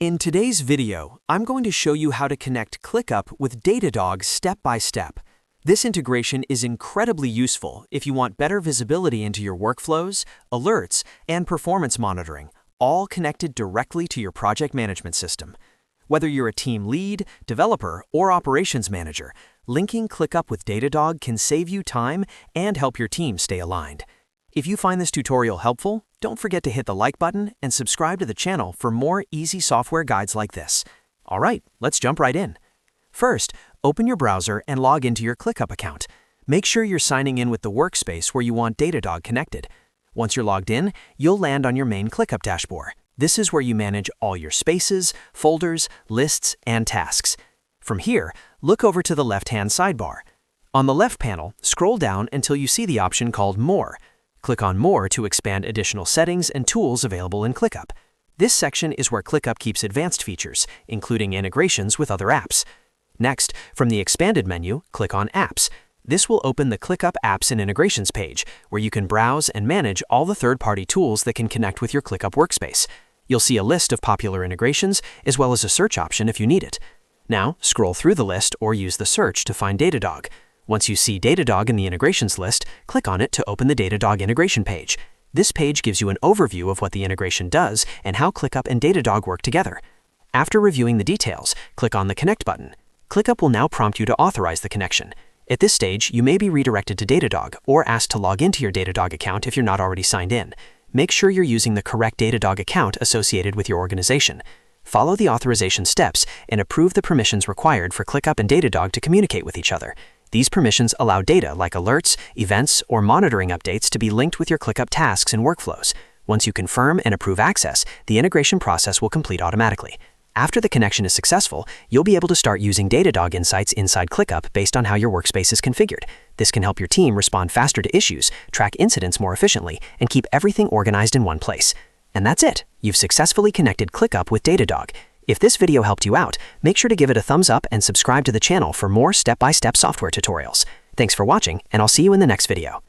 In today's video, I'm going to show you how to connect ClickUp with Datadog step by step. This integration is incredibly useful if you want better visibility into your workflows, alerts, and performance monitoring, all connected directly to your project management system. Whether you're a team lead, developer, or operations manager, linking ClickUp with Datadog can save you time and help your team stay aligned. If you find this tutorial helpful, don't forget to hit the like button and subscribe to the channel for more easy software guides like this. All right, let's jump right in. First, open your browser and log into your ClickUp account. Make sure you're signing in with the workspace where you want Datadog connected. Once you're logged in, you'll land on your main ClickUp dashboard. This is where you manage all your spaces, folders, lists, and tasks. From here, look over to the left-hand sidebar. On the left panel, scroll down until you see the option called More. Click on More to expand additional settings and tools available in ClickUp. This section is where ClickUp keeps advanced features, including integrations with other apps. Next, from the expanded menu, click on Apps. This will open the ClickUp Apps and Integrations page, where you can browse and manage all the third-party tools that can connect with your ClickUp workspace. You'll see a list of popular integrations, as well as a search option if you need it. Now, scroll through the list or use the search to find Datadog. Once you see Datadog in the integrations list, click on it to open the Datadog integration page. This page gives you an overview of what the integration does and how ClickUp and Datadog work together. After reviewing the details, click on the Connect button. ClickUp will now prompt you to authorize the connection. At this stage, you may be redirected to Datadog or asked to log into your Datadog account if you're not already signed in. Make sure you're using the correct Datadog account associated with your organization. Follow the authorization steps and approve the permissions required for ClickUp and Datadog to communicate with each other. These permissions allow data like alerts, events, or monitoring updates to be linked with your ClickUp tasks and workflows. Once you confirm and approve access, the integration process will complete automatically. After the connection is successful, you'll be able to start using Datadog insights inside ClickUp based on how your workspace is configured. This can help your team respond faster to issues, track incidents more efficiently, and keep everything organized in one place. And that's it. You've successfully connected ClickUp with Datadog. If this video helped you out, make sure to give it a thumbs up and subscribe to the channel for more step-by-step software tutorials. Thanks for watching, and I'll see you in the next video.